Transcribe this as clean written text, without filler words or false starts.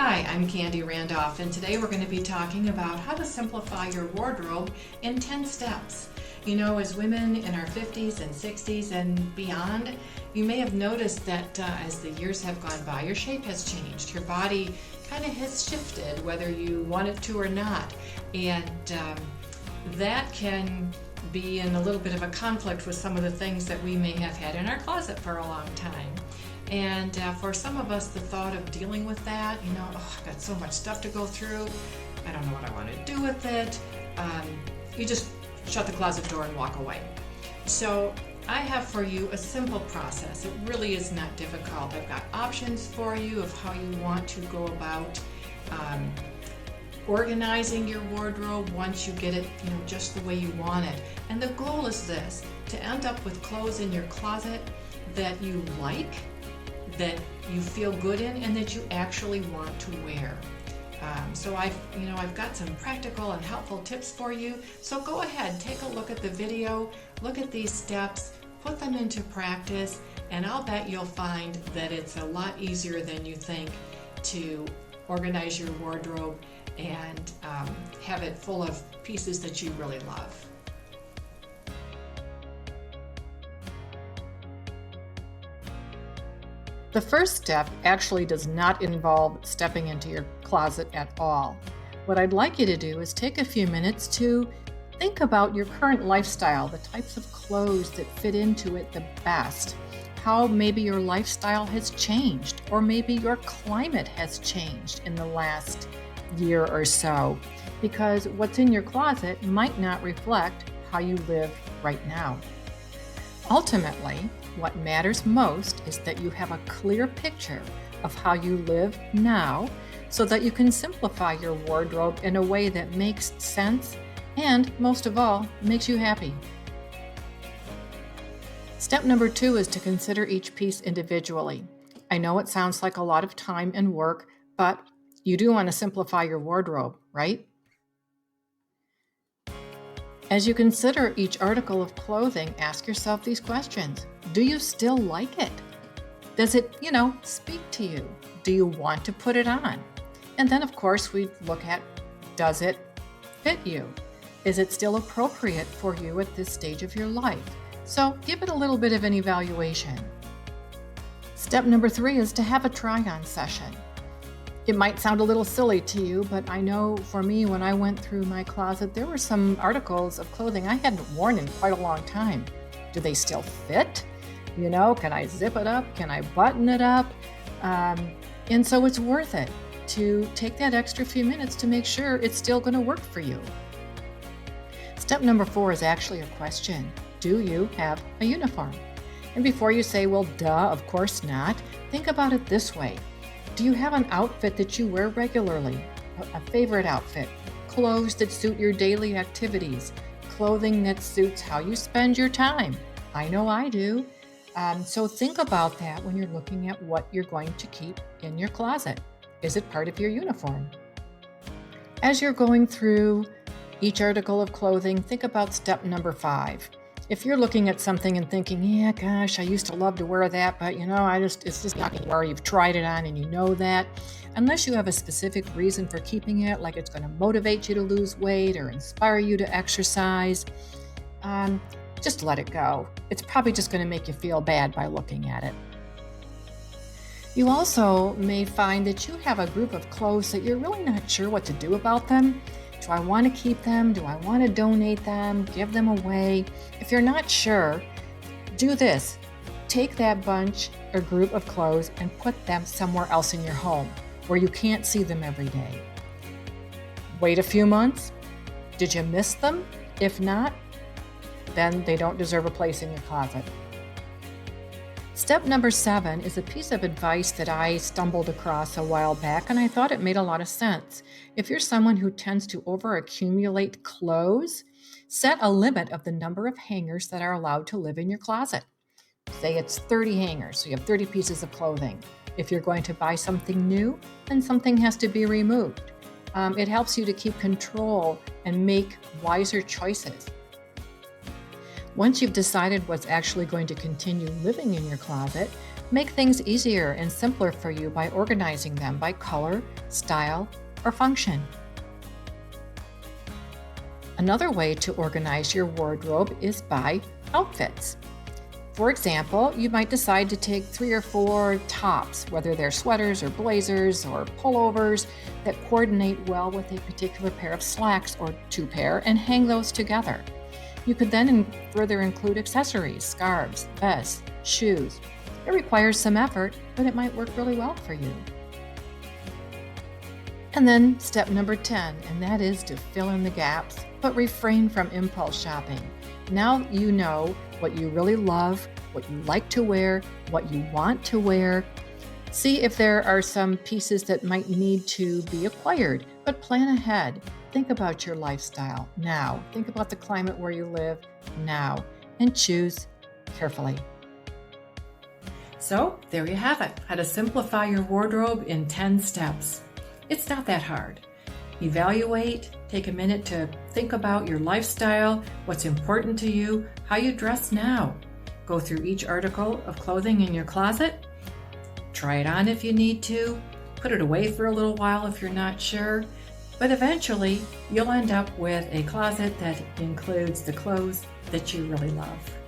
Hi, I'm Candy Randolph, and today we're going to be talking about how to simplify your wardrobe in 10 steps. You know, as women in our 50s and 60s and beyond, you may have noticed that as the years have gone by, your shape has changed. Your body kind of has shifted, whether you want it to or not. And that can be in a little bit of a conflict with some of the things that we may have had in our closet for a long time. And for some of us, the thought of dealing with that, I've got so much stuff to go through, I don't know what I want to do with it, you just shut the closet door and walk away. So I have for you a simple process. It really is not difficult. I've got options for you of how you want to go about organizing your wardrobe once you get it, just the way you want it. And the goal is this, to end up with clothes in your closet that you like, that you feel good in, and that you actually want to wear. So I've got some practical and helpful tips for you. So go ahead, take a look at the video, look at these steps, put them into practice, and I'll bet you'll find that it's a lot easier than you think to organize your wardrobe and have it full of pieces that you really love. The first step actually does not involve stepping into your closet at all. What I'd like you to do is take a few minutes to think about your current lifestyle, the types of clothes that fit into it the best, how maybe your lifestyle has changed, or maybe your climate has changed in the last year or so, because what's in your closet might not reflect how you live right now. Ultimately, what matters most is that you have a clear picture of how you live now so that you can simplify your wardrobe in a way that makes sense and, most of all, makes you happy. Step number 2 is to consider each piece individually. I know it sounds like a lot of time and work, but you do want to simplify your wardrobe, right? As you consider each article of clothing, ask yourself these questions. Do you still like it? Does it, speak to you? Do you want to put it on? And then, of course, we look at, does it fit you? Is it still appropriate for you at this stage of your life? So give it a little bit of an evaluation. Step number 3 is to have a try-on session. It might sound a little silly to you, but I know for me, when I went through my closet, there were some articles of clothing I hadn't worn in quite a long time. Do they still fit? Can I zip it up? Can I button it up? And so it's worth it to take that extra few minutes to make sure it's still going to work for you. Step number 4 is actually a question. Do you have a uniform? And before you say, well, duh, of course not, think about it this way. Do you have an outfit that you wear regularly? A favorite outfit? Clothes that suit your daily activities? Clothing that suits how you spend your time? I know I do. So think about that when you're looking at what you're going to keep in your closet. Is it part of your uniform? As you're going through each article of clothing, think about step number 5. If you're looking at something and thinking, yeah, gosh, I used to love to wear that, but it's just not going to wear. You've tried it on and you know that. Unless you have a specific reason for keeping it, like it's going to motivate you to lose weight or inspire you to exercise, just let it go. It's probably just going to make you feel bad by looking at it. You also may find that you have a group of clothes that you're really not sure what to do about them. Do I want to keep them? Do I want to donate them? Give them away? If you're not sure, do this. Take that bunch or group of clothes and put them somewhere else in your home where you can't see them every day. Wait a few months. Did you miss them? If not, then they don't deserve a place in your closet. Step number 7 is a piece of advice that I stumbled across a while back, and I thought it made a lot of sense. If you're someone who tends to overaccumulate clothes, set a limit of the number of hangers that are allowed to live in your closet. Say it's 30 hangers, so you have 30 pieces of clothing. If you're going to buy something new, then something has to be removed. It helps you to keep control and make wiser choices. Once you've decided what's actually going to continue living in your closet, Make things easier and simpler for you by organizing them by color, style, or function. Another way to organize your wardrobe is by outfits. For example, you might decide to take 3 or 4 tops, whether they're sweaters or blazers or pullovers, that coordinate well with a particular pair of slacks or 2 pair, and hang those together. You could then further include accessories, scarves, vests, shoes. It requires some effort, but it might work really well for you. And then step number 10, and that is to fill in the gaps, but refrain from impulse shopping. Now you know what you really love, what you like to wear, what you want to wear. See if there are some pieces that might need to be acquired, but plan ahead. Think about your lifestyle now. Think about the climate where you live now, and choose carefully. So there you have it, how to simplify your wardrobe in 10 steps. It's not that hard. Evaluate, take a minute to think about your lifestyle, what's important to you, how you dress now. Go through each article of clothing in your closet. Try it on if you need to. Put it away for a little while if you're not sure. But eventually, you'll end up with a closet that includes the clothes that you really love.